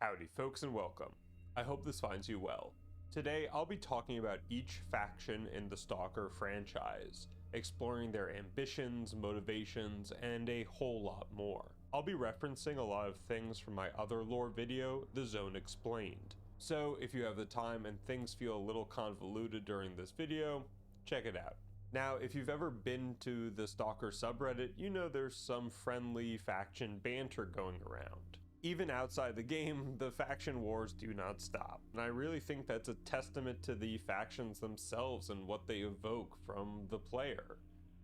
Howdy folks and welcome. I hope this finds you well. Today I'll be talking about each faction in the Stalker franchise, exploring their ambitions, motivations, and a whole lot more. I'll be referencing a lot of things from my other lore video, The Zone Explained. So if you have the time and things feel a little convoluted during this video, check it out. Now, if you've ever been to the Stalker subreddit, you know there's some friendly faction banter going around. Even outside the game, the faction wars do not stop, and I really think that's a testament to the factions themselves and what they evoke from the player.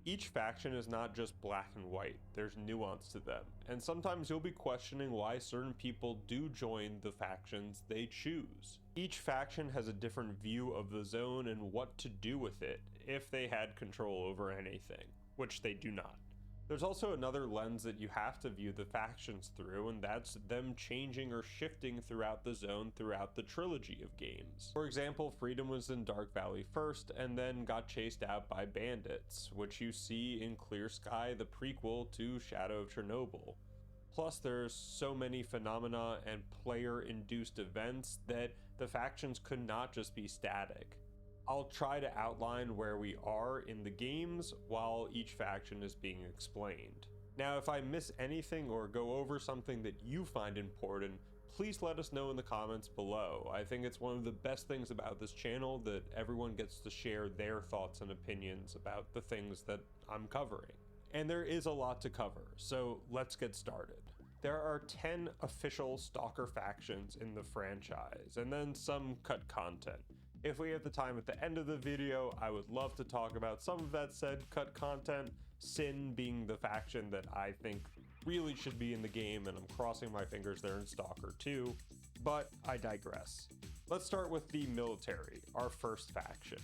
Each faction is not just black and white, there's nuance to them, and sometimes you'll be questioning why certain people do join the factions they choose. Each faction has a different view of the zone and what to do with it, if they had control over anything, which they do not. There's also another lens that you have to view the factions through, and that's them changing or shifting throughout the zone throughout the trilogy of games. For example, Freedom was in Dark Valley first and then got chased out by bandits, which you see in Clear Sky, the prequel to Shadow of Chernobyl. Plus, there's so many phenomena and player-induced events that the factions could not just be static. I'll try to outline where we are in the games while each faction is being explained. Now, if I miss anything or go over something that you find important, please let us know in the comments below. I think it's one of the best things about this channel that everyone gets to share their thoughts and opinions about the things that I'm covering. And there is a lot to cover, so let's get started. There are 10 official Stalker factions in the franchise, and then some cut content. If we have the time at the end of the video, I would love to talk about some of that said cut content, Sin being the faction that I think really should be in the game, and I'm crossing my fingers they're in Stalker 2, but I digress. Let's start with the military, our first faction.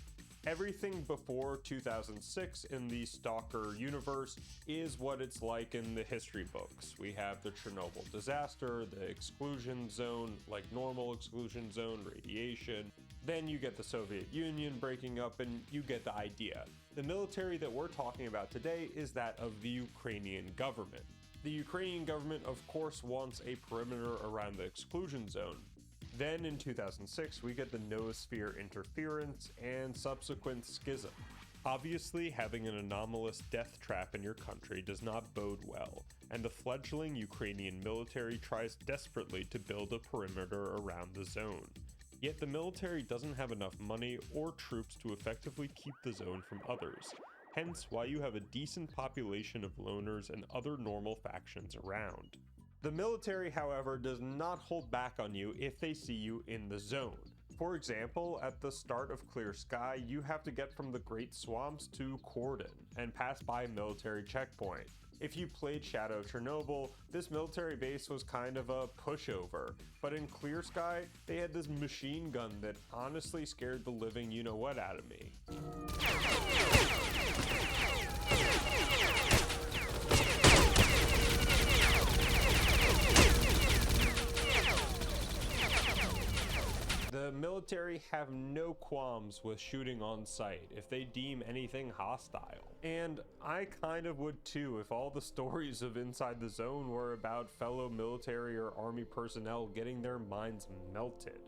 Everything before 2006 in the Stalker universe is what it's like in the history books. We have the Chernobyl disaster, the exclusion zone, like normal exclusion zone, radiation. Then you get the Soviet Union breaking up, and you get the idea. The military that we're talking about today is that of the Ukrainian government. The Ukrainian government, of course, wants a perimeter around the exclusion zone. Then in 2006, we get the noosphere interference and subsequent schism. Obviously, having an anomalous death trap in your country does not bode well, and the fledgling Ukrainian military tries desperately to build a perimeter around the zone. Yet the military doesn't have enough money or troops to effectively keep the zone from others, hence why you have a decent population of loners and other normal factions around. The military, however, does not hold back on you if they see you in the zone. For example, at the start of Clear Sky, you have to get from the Great Swamps to Cordon and pass by a military checkpoint. If you played Shadow of Chernobyl, this military base was kind of a pushover, but in Clear Sky, they had this machine gun that honestly scared the living you-know-what out of me. The military have no qualms with shooting on sight if they deem anything hostile. And I kind of would too if all the stories of Inside the Zone were about fellow military or army personnel getting their minds melted.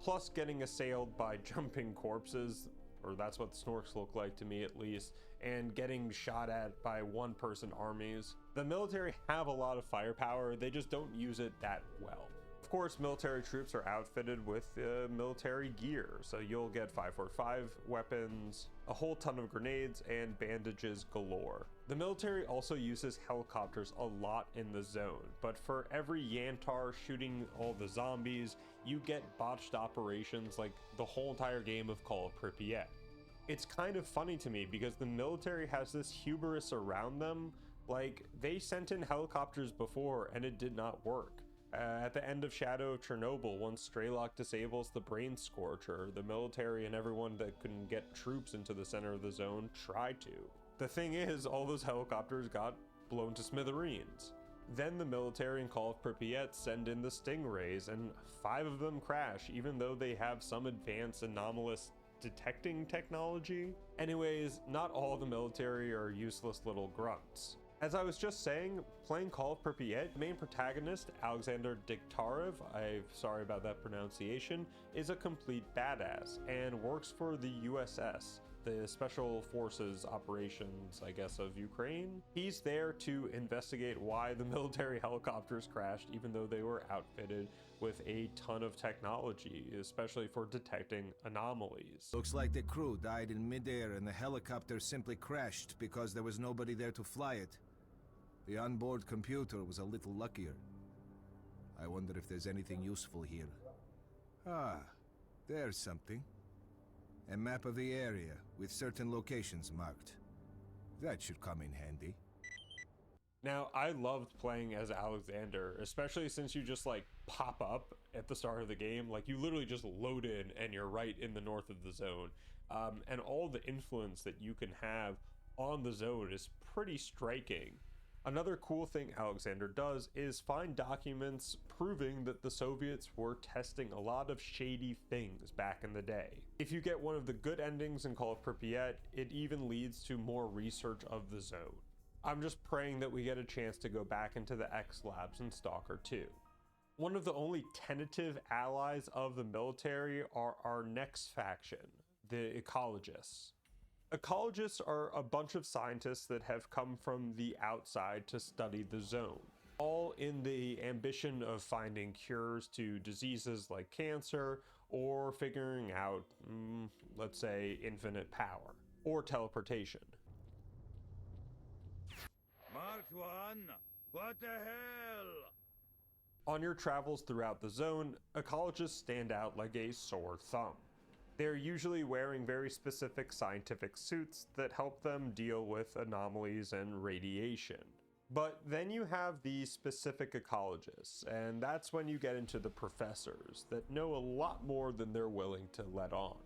Plus getting assailed by jumping corpses, or that's what the Snorks look like to me at least, and getting shot at by one-person armies. The military have a lot of firepower, they just don't use it that well. Of course, military troops are outfitted with military gear, so you'll get 545 weapons, a whole ton of grenades, and bandages galore. The military also uses helicopters a lot in the zone, but for every Yantar shooting all the zombies, you get botched operations like the whole entire game of Call of Pripyat. It's kind of funny to me because the military has this hubris around them, like they sent in helicopters before and it did not work. At the end of Shadow of Chernobyl, once S.T.A.L.K.E.R disables the Brain Scorcher, the military and everyone that couldn't get troops into the center of the zone tried to. The thing is, all those helicopters got blown to smithereens. Then the military in Call of Pripyat send in the Stingrays, and 5 of them crash, even though they have some advanced anomalous detecting technology. Anyways, not all the military are useless little grunts. As I was just saying, playing Call of Pripyat, main protagonist Alexander Diktarev, I'm sorry about that pronunciation, is a complete badass and works for the USS, the Special Forces Operations, I guess, of Ukraine. He's there to investigate why the military helicopters crashed, even though they were outfitted with a ton of technology, especially for detecting anomalies. Looks like the crew died in midair and the helicopter simply crashed because there was nobody there to fly it. The onboard computer was a little luckier. I wonder if there's anything useful here. Ah, there's something. A map of the area with certain locations marked. That should come in handy. Now, I loved playing as Alexander, especially since you just like pop up at the start of the game. Like you literally just load in and you're right in the north of the zone. And all the influence that you can have on the zone is pretty striking. Another cool thing Alexander does is find documents proving that the Soviets were testing a lot of shady things back in the day. If you get one of the good endings in Call of Pripyat, it even leads to more research of the zone. I'm just praying that we get a chance to go back into the X labs in Stalker 2. One of the only tentative allies of the military are our next faction, the Ecologists. Ecologists are a bunch of scientists that have come from the outside to study the zone, all in the ambition of finding cures to diseases like cancer or figuring out, let's say, infinite power or teleportation. Mark one, what the hell? On your travels throughout the zone, ecologists stand out like a sore thumb. They're usually wearing very specific scientific suits that help them deal with anomalies and radiation. But then you have the specific ecologists, and that's when you get into the professors that know a lot more than they're willing to let on.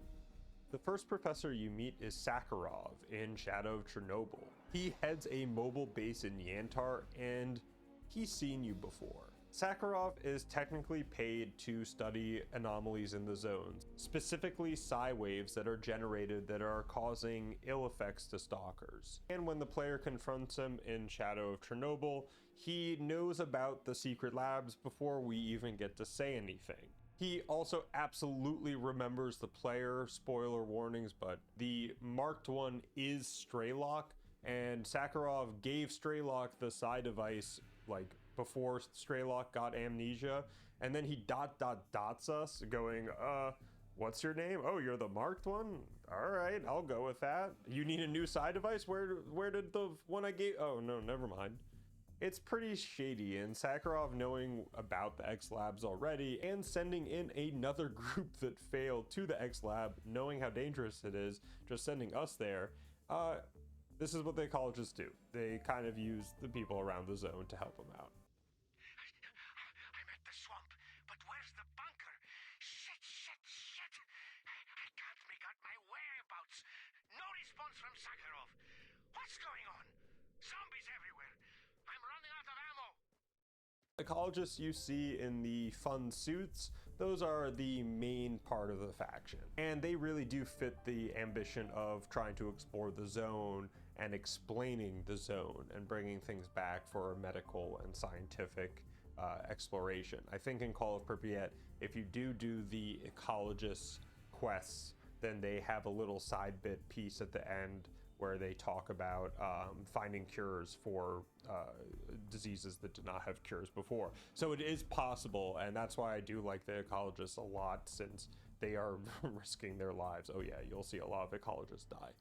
The first professor you meet is Sakharov in Shadow of Chernobyl. He heads a mobile base in Yantar, and he's seen you before. Sakharov is technically paid to study anomalies in the zones, specifically psi waves that are generated that are causing ill effects to stalkers. And when the player confronts him in Shadow of Chernobyl, he knows about the secret labs before we even get to say anything. He also absolutely remembers the player, spoiler warnings, but the marked one is Straylock, and Sakharov gave Straylock the psi device like before Straylock got amnesia, and then he dots us going, what's your name? Oh, you're the marked one? All right, I'll go with that. You need a new psi device? Where did the one I gave? Oh no, never mind. It's pretty shady, and Sakharov knowing about the X Labs already and sending in another group that failed to the X Lab, knowing how dangerous it is, just sending us there, this is what the ecologists do. They kind of use the people around the zone to help them out. I'm at the swamp, but where's the bunker? Shit! I can't make out my whereabouts. No response from Sakharov. What's going on? Zombies everywhere. I'm running out of ammo. Ecologists you see in the fun suits, those are the main part of the faction. And they really do fit the ambition of trying to explore the zone and explaining the zone and bringing things back for medical and scientific exploration. I think in Call of Pripyat, if you do the ecologist quests, then they have a little side bit piece at the end where they talk about finding cures for diseases that did not have cures before. So it is possible, and that's why I do like the ecologists a lot, since they are risking their lives. Oh yeah, you'll see a lot of ecologists die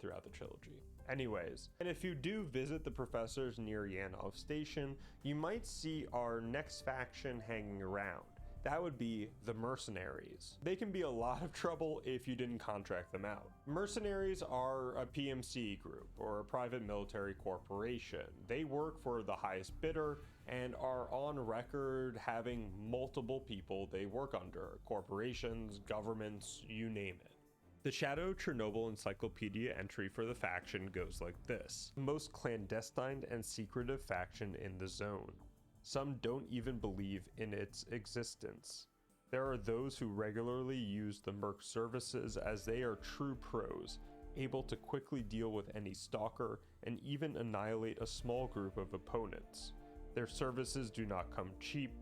throughout the trilogy. Anyways, and if you do visit the professors near Yanov Station, you might see our next faction hanging around. That would be the Mercenaries. They can be a lot of trouble if you didn't contract them out. Mercenaries are a PMC group, or a private military corporation. They work for the highest bidder and are on record having multiple people they work under, corporations, governments, you name it. The Shadow Chernobyl Encyclopedia entry for the faction goes like this: the most clandestine and secretive faction in the zone. Some don't even believe in its existence. There are those who regularly use the Merc services as they are true pros, able to quickly deal with any stalker and even annihilate a small group of opponents. Their services do not come cheap.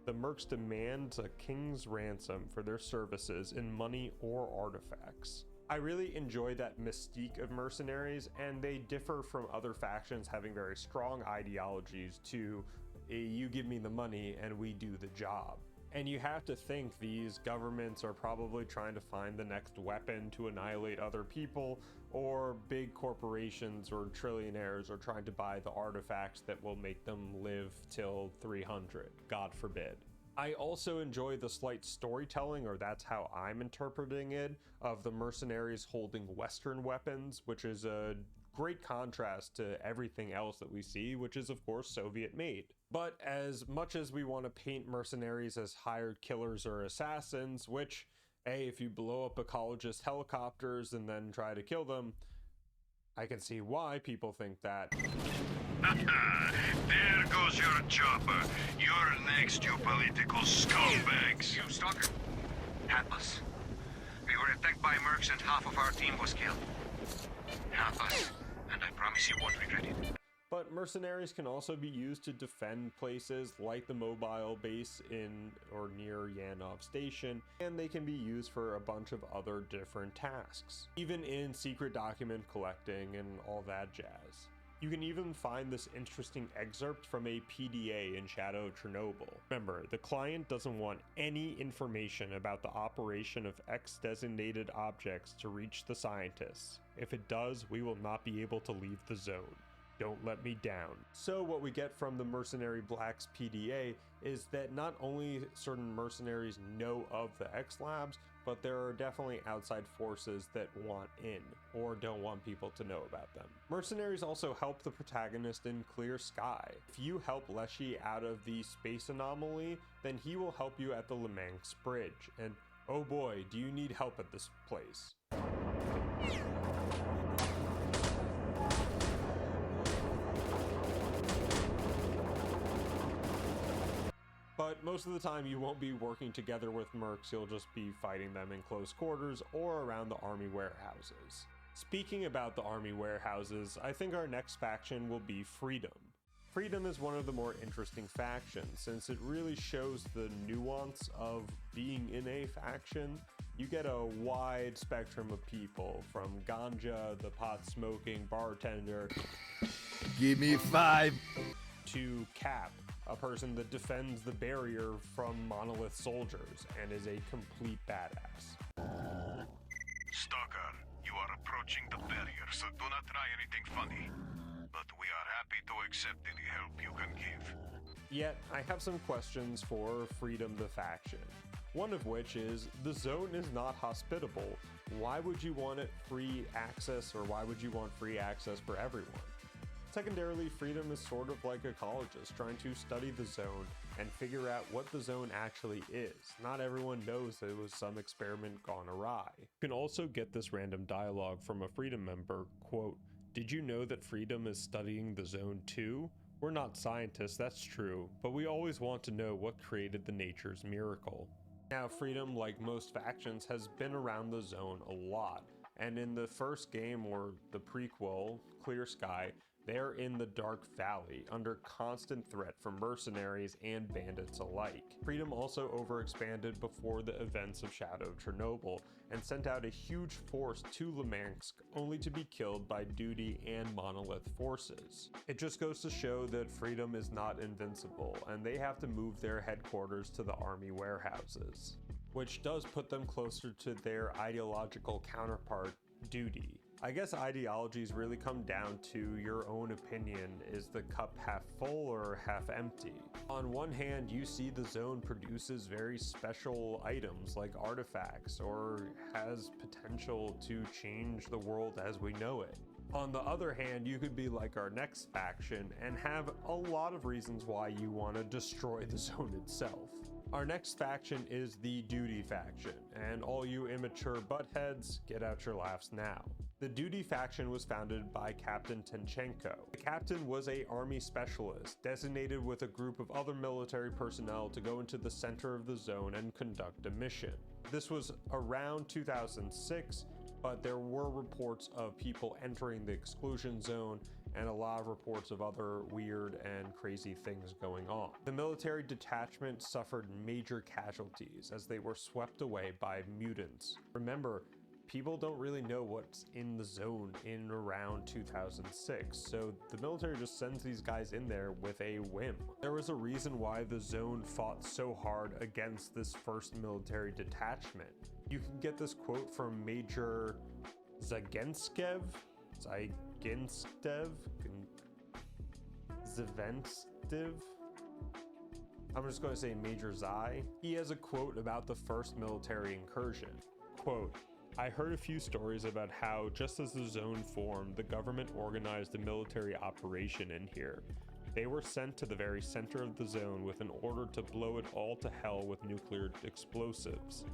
The mercs demand a king's ransom for their services in money or artifacts. I really enjoy that mystique of mercenaries, and they differ from other factions having very strong ideologies to you give me the money and we do the job. And you have to think these governments are probably trying to find the next weapon to annihilate other people, or big corporations or trillionaires are trying to buy the artifacts that will make them live till 300, God forbid. I also enjoy the slight storytelling, or that's how I'm interpreting it, of the mercenaries holding Western weapons, which is a great contrast to everything else that we see, which is of course Soviet made. But as much as we want to paint mercenaries as hired killers or assassins, which, hey, if you blow up ecologist helicopters and then try to kill them, I can see why people think that. There goes your chopper. You're next, you political scumbags. You, Stalker. Help us. We were attacked by mercs and half of our team was killed. Help us, and I promise you won't regret it. But mercenaries can also be used to defend places like the mobile base in or near Yanov Station, and they can be used for a bunch of other different tasks, even in secret document collecting and all that jazz. You can even find this interesting excerpt from a PDA in Shadow of Chernobyl. Remember, the client doesn't want any information about the operation of X designated objects to reach the scientists. If it does, we will not be able to leave the zone. Don't let me down. So what we get from the Mercenary Black's PDA is that not only certain mercenaries know of the X Labs, but there are definitely outside forces that want in or don't want people to know about them. Mercenaries also help the protagonist in Clear Sky. If you help Leshy out of the space anomaly, then he will help you at the Lemanx Bridge. And oh boy, do you need help at this place. But most of the time you won't be working together with mercs, you'll just be fighting them in close quarters or around the army warehouses. Speaking about the army warehouses, I think our next faction will be Freedom. Freedom is one of the more interesting factions, since it really shows the nuance of being in a faction. You get a wide spectrum of people, from ganja, the pot-smoking bartender, Give me 5. to Cap, a person that defends the barrier from Monolith soldiers and is a complete badass. Stalker, you are approaching the barrier, so do not try anything funny. But we are happy to accept any help you can give. Yet, I have some questions for Freedom the faction. One of which is, the zone is not hospitable. Why would you want it free access, or why would you want free access for everyone? Secondarily, Freedom is sort of like Ecologists, trying to study the zone and figure out what the zone actually is. Not everyone knows that it was some experiment gone awry. You can also get this random dialogue from a Freedom member, quote, "Did you know that Freedom is studying the zone too? We're not scientists, that's true, but we always want to know what created the nature's miracle." Now, Freedom, like most factions, has been around the zone a lot, and in the first game, or the prequel, Clear Sky, they're in the Dark Valley, under constant threat from mercenaries and bandits alike. Freedom also overexpanded before the events of Shadow of Chernobyl, and sent out a huge force to Lemansk, only to be killed by Duty and Monolith forces. It just goes to show that Freedom is not invincible, and they have to move their headquarters to the army warehouses, which does put them closer to their ideological counterpart, Duty. I guess ideologies really come down to your own opinion. Is the cup half full or half empty? On one hand, you see the zone produces very special items like artifacts, or has potential to change the world as we know it. On the other hand, you could be like our next faction and have a lot of reasons why you want to destroy the zone itself. Our next faction is the Duty faction, and all you immature buttheads, get out your laughs now. The Duty faction was founded by Captain Tenchenko. The captain was an army specialist, designated with a group of other military personnel to go into the center of the zone and conduct a mission. This was around 2006, but there were reports of people entering the exclusion zone and a lot of reports of other weird and crazy things going on. The military detachment suffered major casualties as they were swept away by mutants. Remember, people don't really know what's in the zone in around 2006, so the military just sends these guys in there with a whim. There was a reason why the zone fought so hard against this first military detachment. You can get this quote from Major Zagenskev, Zavenstiv. I'm just going to say Major Zai. He has a quote about the first military incursion. Quote, "I heard a few stories about how, just as the zone formed, the government organized a military operation in here. They were sent to the very center of the zone with an order to blow it all to hell with nuclear explosives.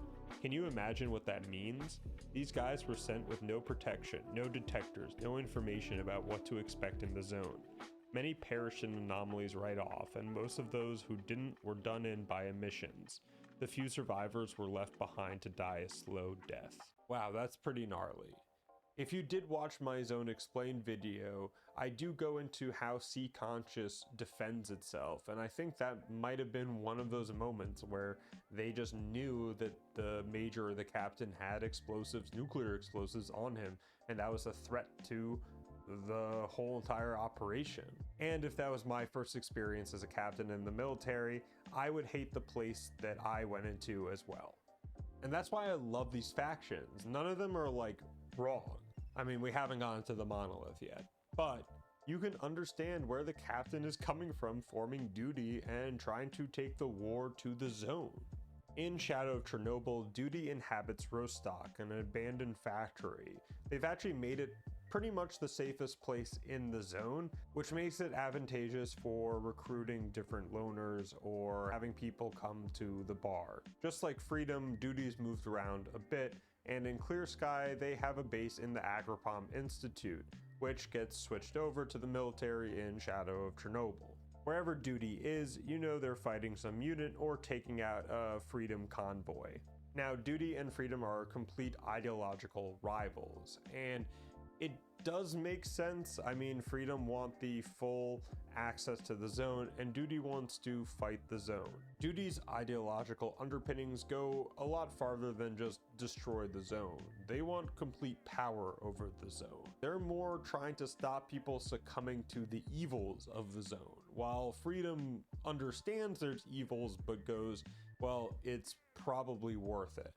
Can you imagine what that means? These guys were sent with no protection, no detectors, no information about what to expect in the zone. Many perished in anomalies right off, and most of those who didn't were done in by emissions. The few survivors were left behind to die a slow death." Wow, that's pretty gnarly. If you did watch my Zone Explained video, I do go into how Sea Conscious defends itself, and I think that might have been one of those moments where they just knew that the major or the captain had explosives, nuclear explosives on him, and that was a threat to the whole entire operation. And if that was my first experience as a captain in the military, I would hate the place that I went into as well. And that's why I love these factions. None of them are like wrong. I mean, we haven't gotten to the Monolith yet, but you can understand where the captain is coming from, forming duty and trying to take the war to the zone. In Shadow of Chernobyl, Duty inhabits Rostock, an abandoned factory. They've actually made it pretty much the safest place in the zone, which makes it advantageous for recruiting different loners or having people come to the bar. Just like Freedom, Duty's moved around a bit, and in Clear Sky, they have a base in the Agropom Institute, which gets switched over to the military in Shadow of Chernobyl. Wherever Duty is, you know they're fighting some mutant or taking out a Freedom convoy. Now, Duty and Freedom are complete ideological rivals, and it does make sense. I mean, Freedom want the full access to the zone, and Duty wants to fight the zone. Duty's ideological underpinnings go a lot farther than just destroy the zone. They want complete power over the zone. They're more trying to stop people succumbing to the evils of the zone, while Freedom understands there's evils but goes, well, it's probably worth it.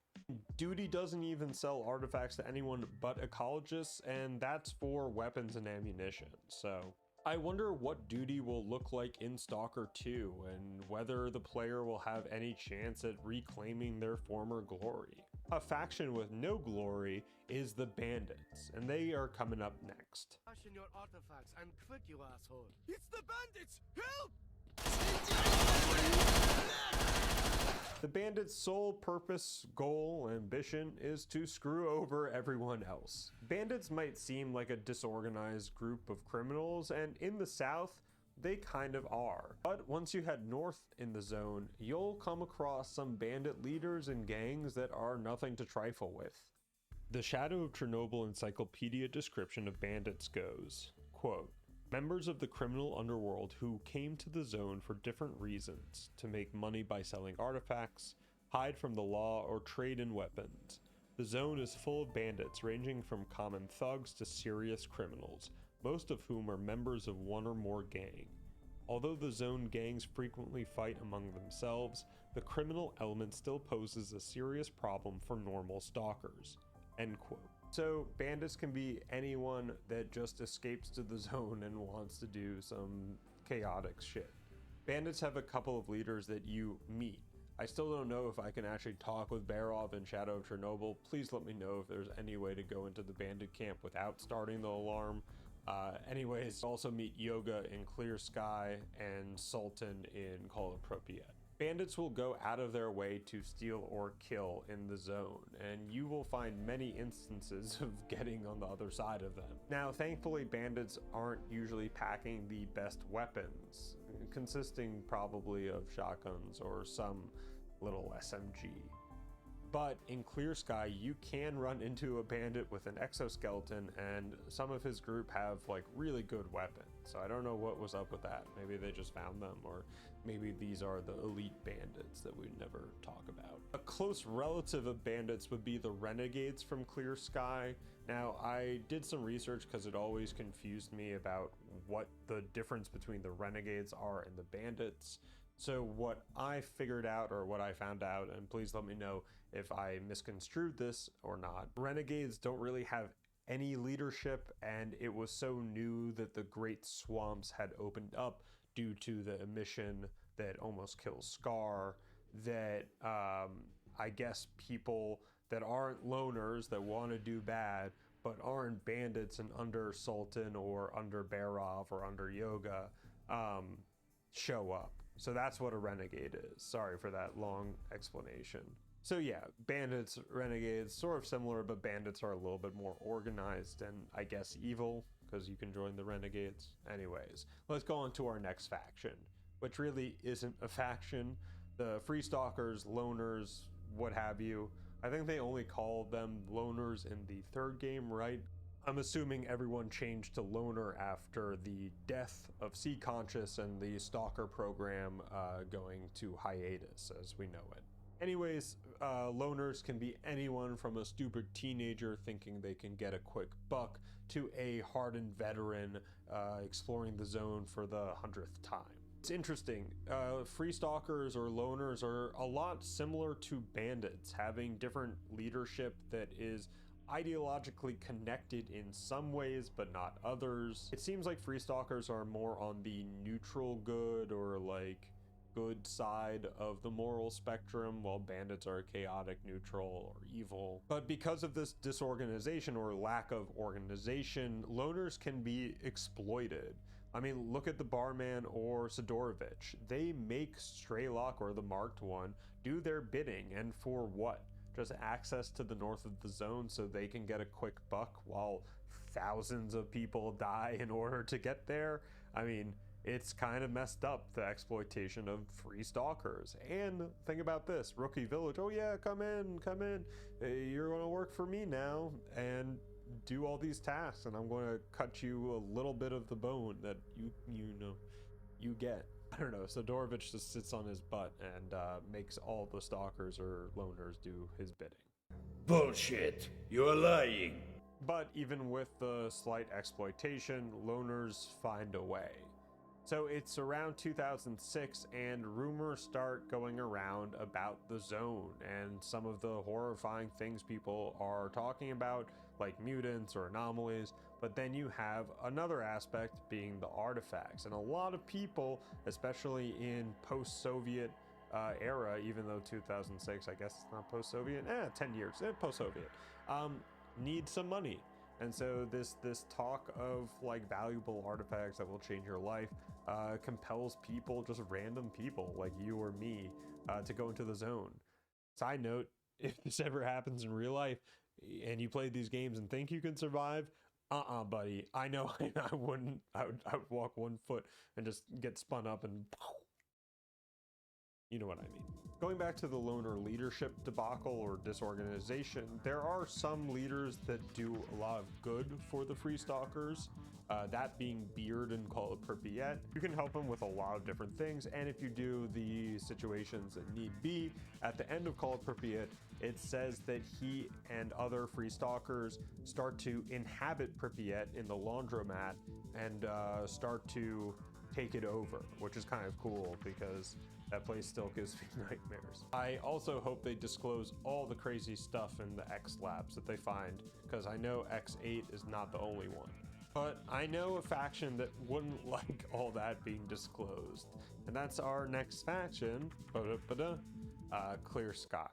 Duty doesn't even sell artifacts to anyone but Ecologists, and that's for weapons and ammunition. So I wonder what Duty will look like in Stalker 2 and whether the player will have any chance at reclaiming their former glory. A faction with no glory is the Bandits, and they are coming up next. Cash in your artifacts and quick, you asshole. It's the Bandits! Help! The Bandits' sole purpose, goal, ambition is to screw over everyone else. Bandits might seem like a disorganized group of criminals, and in the South, they kind of are. But once you head north in the zone, you'll come across some bandit leaders and gangs that are nothing to trifle with. The Shadow of Chernobyl encyclopedia description of bandits goes, quote, "Members of the criminal underworld who came to the zone for different reasons, to make money by selling artifacts, hide from the law, or trade in weapons. The zone is full of bandits ranging from common thugs to serious criminals, most of whom are members of one or more gang. Although the zone gangs frequently fight among themselves, the criminal element still poses a serious problem for normal stalkers." End quote. So bandits can be anyone that just escapes to the zone and wants to do some chaotic shit. Bandits have a couple of leaders that you meet. I still don't know if I can actually talk with Barov in Shadow of Chernobyl. Please let me know if there's any way to go into the bandit camp without starting the alarm. Anyways, also meet Yoga in Clear Sky and Sultan in Call of Pripyat. Bandits will go out of their way to steal or kill in the zone, and you will find many instances of getting on the other side of them. Now, thankfully, bandits aren't usually packing the best weapons, consisting probably of shotguns or some little SMG. But in Clear Sky, you can run into a bandit with an exoskeleton, and some of his group have like really good weapons. So I don't know what was up with that. Maybe they just found them, or maybe these are the elite bandits that we never talk about. A close relative of bandits would be the Renegades from Clear Sky. Now, I did some research because it always confused me about what the difference between the Renegades are and the bandits. So what I figured out, or what I found out, and please let me know if I misconstrued this or not, Renegades don't really have any leadership, and it was so new that the Great Swamps had opened up due to the emission that almost kills S.T.A.L.K.E.R, that I guess people that aren't loners that want to do bad but aren't bandits and under Sultan or under Barov or under Yoga show up. So that's what a renegade is. Sorry for that long explanation. So yeah, bandits, renegades, sort of similar, but bandits are a little bit more organized and I guess evil, because you can join the renegades. Anyways, let's go on to our next faction, which really isn't a faction. The Free Stalkers, loners, what have you. I think they only call them loners in the third game, right? I'm assuming everyone changed to loner after the death of Sea Conscious and the Stalker program going to hiatus as we know it. Anyways, loners can be anyone from a stupid teenager thinking they can get a quick buck to a hardened veteran exploring the zone for the 100th time. It's interesting, Free Stalkers or loners are a lot similar to bandits, having different leadership that is ideologically connected in some ways but not others. It seems like Free Stalkers are more on the neutral good or like good side of the moral spectrum, while bandits are chaotic, neutral, or evil. But because of this disorganization or lack of organization, loners can be exploited. I mean, look at the Barman or Sidorovich. They make Straylock or the Marked One do their bidding, and for what? Just access to the north of the zone so they can get a quick buck while thousands of people die in order to get there? I mean, it's kind of messed up, the exploitation of Free Stalkers. And think about this, Rookie Village, oh yeah, come in, you're gonna work for me now and do all these tasks, and I'm going to cut you a little bit of the bone that you get. I don't know, so Sidorovich just sits on his butt and makes all the stalkers or loners do his bidding. Bullshit! You're lying! But even with the slight exploitation, loners find a way. So it's around 2006 and rumors start going around about the zone and some of the horrifying things people are talking about, like mutants or anomalies. But then you have another aspect being the artifacts, and a lot of people, especially in post-Soviet era, even though 2006, I guess it's not post-Soviet, 10 years, post-Soviet, need some money. And so this talk of like valuable artifacts that will change your life compels people, just random people like you or me, to go into the zone. Side note, if this ever happens in real life and you played these games and think you can survive, buddy, I know I wouldn't. I would walk 1 foot and just get spun up and you know what I mean. Going back to the loner leadership debacle or disorganization, there are some leaders that do a lot of good for the Free Stalkers, that being Beard and Call-It-Pripyat. Yet. You can help him with a lot of different things, and if you do the situations that need be, at the end of Call-It-Pripyat, Yet, it says that he and other Free Stalkers start to inhabit Pripyat in the laundromat and start to take it over, which is kind of cool because that place still gives me nightmares. I also hope they disclose all the crazy stuff in the X labs that they find, because I know X8 is not the only one. But I know a faction that wouldn't like all that being disclosed, and that's our next faction, Clear Sky.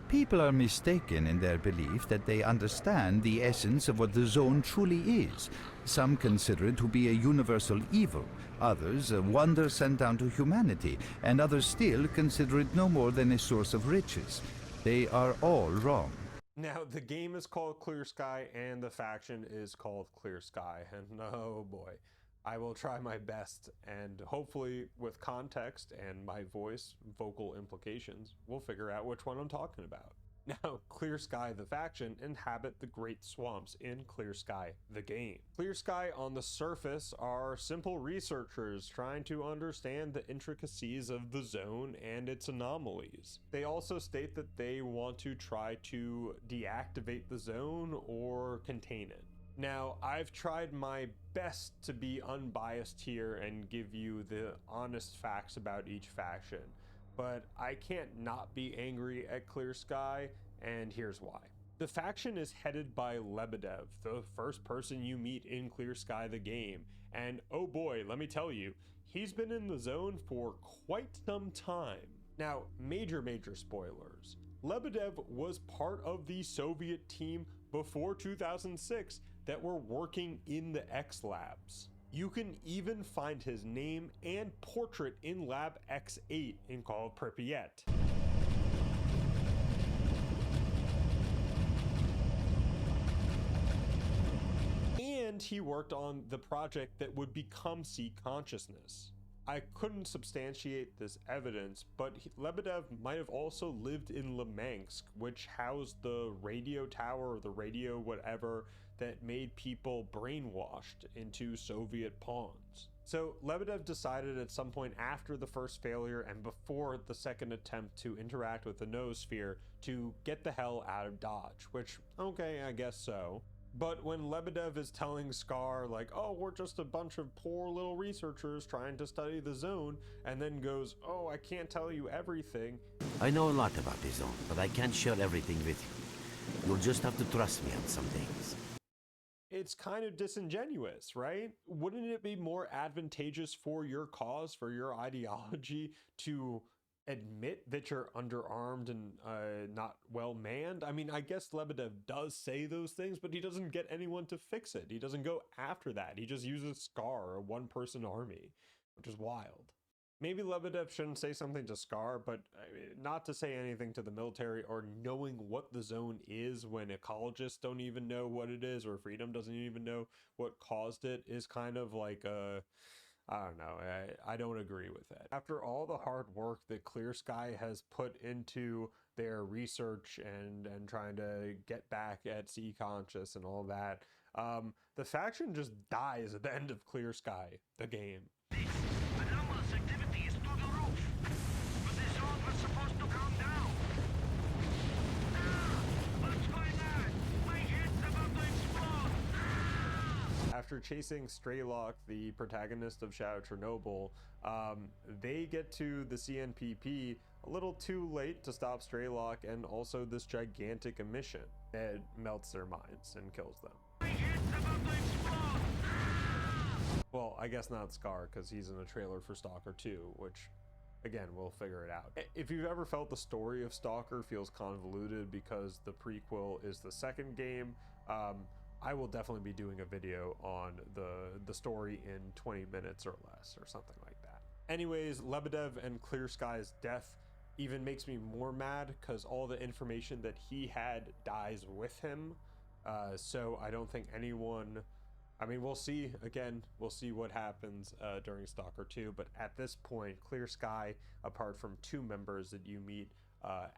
People are mistaken in their belief that they understand the essence of what the zone truly is. Some consider it to be a universal evil, others a wonder sent down to humanity, and others still consider it no more than a source of riches. They are all wrong. Now, the game is called Clear Sky, and the faction is called Clear Sky, and oh boy, I will try my best, and hopefully with context and my voice, vocal implications, we'll figure out which one I'm talking about. Now, Clear Sky the faction inhabit the Great Swamps in Clear Sky the game. Clear Sky on the surface are simple researchers trying to understand the intricacies of the zone and its anomalies. They also state that they want to try to deactivate the zone or contain it. Now, I've tried my best to be unbiased here and give you the honest facts about each faction, but I can't not be angry at Clear Sky, and here's why. The faction is headed by Lebedev, the first person you meet in Clear Sky the game, and oh boy, let me tell you, he's been in the zone for quite some time. Now, major spoilers. Lebedev was part of the Soviet team before 2006 that were working in the X labs. You can even find his name and portrait in Lab X8 in Call of Pripyat. And he worked on the project that would become Sea Consciousness. I couldn't substantiate this evidence, but Lebedev might have also lived in Lemansk, which housed the radio tower or the radio whatever that made people brainwashed into Soviet pawns. So Lebedev decided at some point after the first failure and before the second attempt to interact with the noosphere to get the hell out of Dodge, which, okay, I guess so. But when Lebedev is telling S.T.A.L.K.E.R. like, oh, we're just a bunch of poor little researchers trying to study the zone, and then goes, oh, I can't tell you everything. I know a lot about the zone, but I can't share everything with you. You'll just have to trust me on some things. It's kind of disingenuous, right? Wouldn't it be more advantageous for your cause, for your ideology, to admit that you're underarmed and not well manned? I mean, I guess Lebedev does say those things, but he doesn't get anyone to fix it. He doesn't go after that. He just uses S.T.A.L.K.E.R, a one-person army, which is wild. Maybe Lebedev shouldn't say something to S.T.A.L.K.E.R, but not to say anything to the military or knowing what the zone is when ecologists don't even know what it is, or Freedom doesn't even know what caused it, is kind of like a, I don't know, I don't agree with that. After all the hard work that Clear Sky has put into their research and trying to get back at Sea Conscious and all that, the faction just dies at the end of Clear Sky, the game. Anomalous activity is through the roof. But the zone was supposed to calm down. What's going on? My head's about to explode. After chasing S.T.A.L.K.E.R, the protagonist of Shadow Chernobyl, they get to the CNPP a little too late to stop S.T.A.L.K.E.R and also this gigantic emission that melts their minds and kills them. My head's about to explode. Well, I guess not S.T.A.L.K.E.R because he's in a trailer for Stalker 2, which, again, we'll figure it out. If you've ever felt the story of Stalker feels convoluted because the prequel is the second game, I will definitely be doing a video on the story in 20 minutes or less or something like that. Anyways, Lebedev and Clear Sky's death even makes me more mad because all the information that he had dies with him. So I don't think anyone, I mean, we'll see, again, we'll see what happens during Stalker 2, but at this point, Clear Sky, apart from 2 members that you meet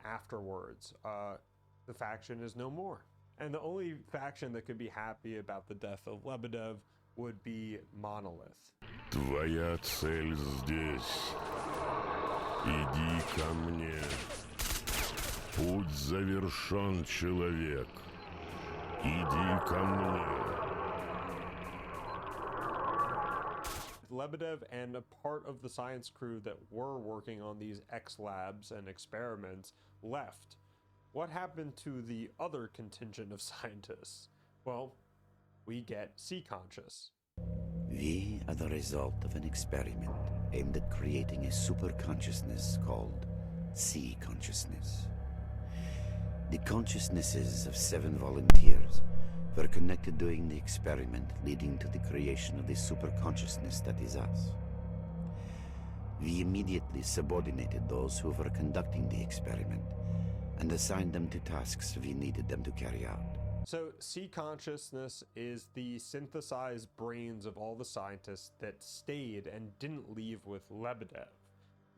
afterwards, the faction is no more. And the only faction that could be happy about the death of Lebedev would be Monolith. Твоя цель здесь. Иди ко мне. Путь завершен, человек. Иди ко мне. Lebedev and a part of the science crew that were working on these X labs and experiments left. What happened to the other contingent of scientists? Well, we get Sea Conscious. We are the result of an experiment aimed at creating a super consciousness called Sea Consciousness. The consciousnesses of 7 volunteers were connected during the experiment, leading to the creation of the super consciousness that is us. We immediately subordinated those who were conducting the experiment and assigned them to tasks we needed them to carry out. So Sea Consciousness is the synthesized brains of all the scientists that stayed and didn't leave with Lebedev.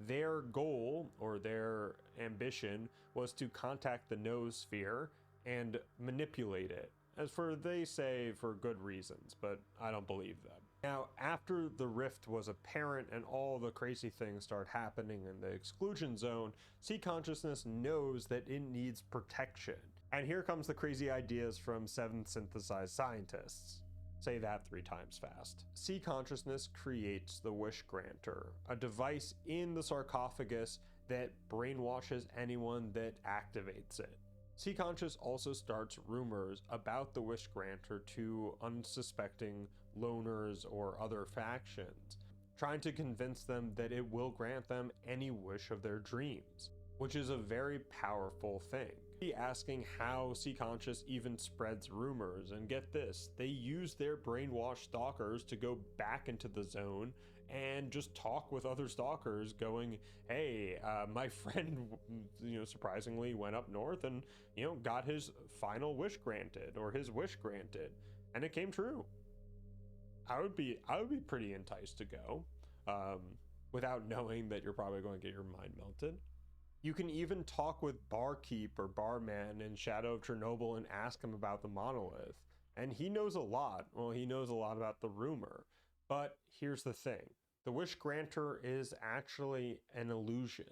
Their goal or their ambition was to contact the noosphere and manipulate it, as for they say for good reasons, but I don't believe them. Now, after the rift was apparent and all the crazy things start happening in the exclusion zone, C consciousness knows that it needs protection. And here comes the crazy ideas from 7 synthesized scientists. Say that 3 times fast. C consciousness creates the Wish Granter, a device in the sarcophagus that brainwashes anyone that activates it. C conscious also starts rumors about the Wish Granter to unsuspecting loners or other factions, trying to convince them that it will grant them any wish of their dreams, which is a very powerful thing. Asking how C conscious even spreads rumors, and get this, they use their brainwashed stalkers to go back into the zone and just talk with other stalkers going, hey, my friend, surprisingly went up north and, got his final wish granted, or his wish granted, and it came true. I would be pretty enticed to go, without knowing that you're probably going to get your mind melted. You can even talk with Barkeep or Barman in Shadow of Chernobyl and ask him about the Monolith. And he knows a lot. Well, he knows a lot about the rumor. But here's the thing. The Wish Granter is actually an illusion.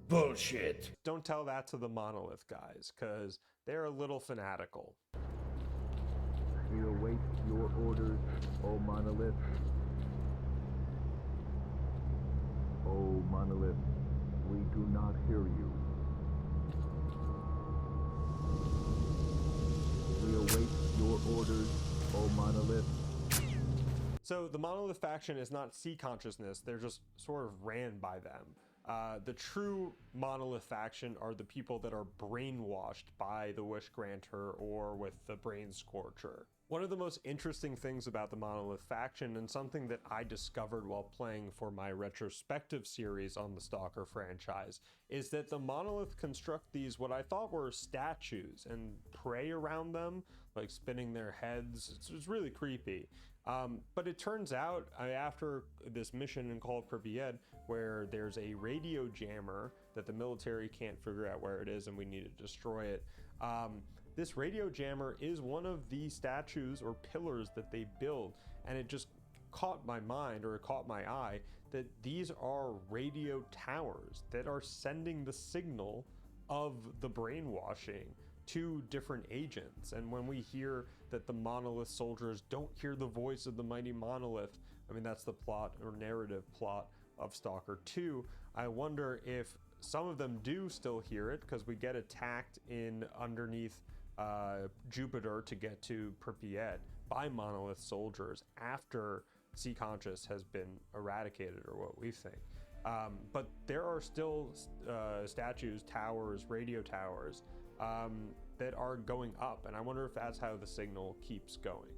Bullshit. Don't tell that to the Monolith guys, because they're a little fanatical. We await your orders, O Monolith. O Monolith, we do not hear you. We await your orders, O Monolith. So the Monolith faction is not C consciousness, they're just sort of ran by them. The true Monolith faction are the people that are brainwashed by the Wish Granter or with the Brain Scorcher. One of the most interesting things about the Monolith faction, and something that I discovered while playing for my retrospective series on the Stalker franchise, is that the Monolith construct these what I thought were statues and pray around them, like spinning their heads. It's really creepy. But it turns out, after this mission in Call Pripyat, where there's a radio jammer that the military can't figure out where it is and we need to destroy it, this radio jammer is one of the statues or pillars that they build, and it just caught my mind, or it caught my eye, that these are radio towers that are sending the signal of the brainwashing to different agents. And when we hear that the Monolith soldiers don't hear the voice of the mighty Monolith, I mean, that's the plot or narrative plot of Stalker 2, I wonder if some of them do still hear it, because we get attacked in underneath Jupiter to get to Pripyat by Monolith soldiers after C conscious has been eradicated, or what we think. But there are still statues, towers, radio towers that are going up, and I wonder if that's how the signal keeps going.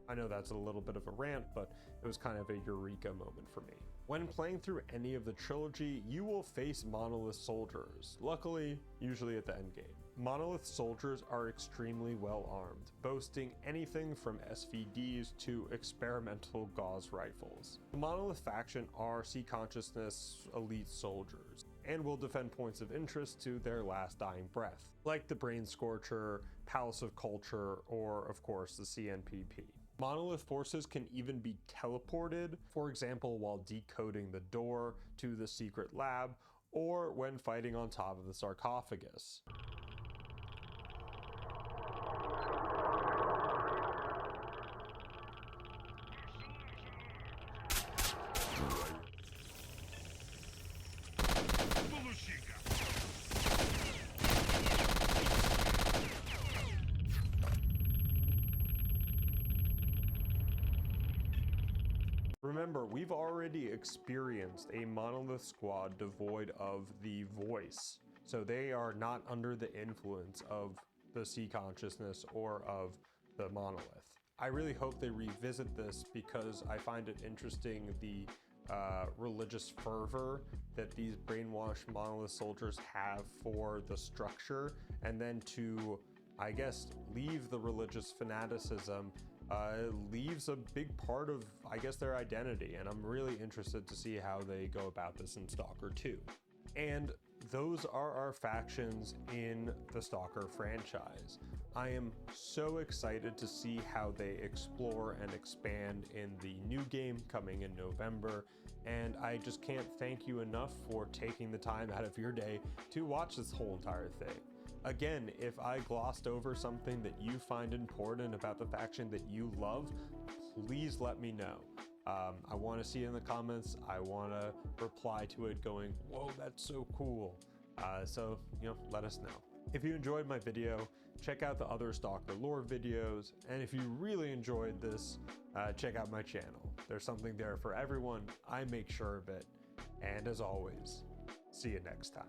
I know that's a little bit of a rant, but it was kind of a eureka moment for me. When playing through any of the trilogy, you will face Monolith soldiers, luckily, usually at the endgame. Monolith soldiers are extremely well armed, boasting anything from SVDs to experimental gauze rifles. The Monolith faction are C consciousness elite soldiers, and will defend points of interest to their last dying breath, like the Brain Scorcher, Palace of Culture, or of course the CNPP. Monolith forces can even be teleported, for example while decoding the door to the secret lab, or when fighting on top of the sarcophagus. Remember, we've already experienced a Monolith squad devoid of the voice, so they are not under the influence of the C consciousness or of the Monolith. I really hope they revisit this, because I find it interesting the religious fervor that these brainwashed Monolith soldiers have for the structure, and then to, I guess, leave the religious fanaticism leaves a big part of, I guess, their identity, and I'm really interested to see how they go about this in Stalker 2. And those are our factions in the Stalker franchise. I am so excited to see how they explore and expand in the new game coming in November, and I just can't thank you enough for taking the time out of your day to watch this whole entire thing. Again, if I glossed over something that you find important about the faction that you love, please let me know. I want to see it in the comments. I want to reply to it going, whoa, that's so cool. So, let us know. If you enjoyed my video, check out the other Stalker lore videos. And if you really enjoyed this, check out my channel. There's something there for everyone. I make sure of it. And as always, see you next time.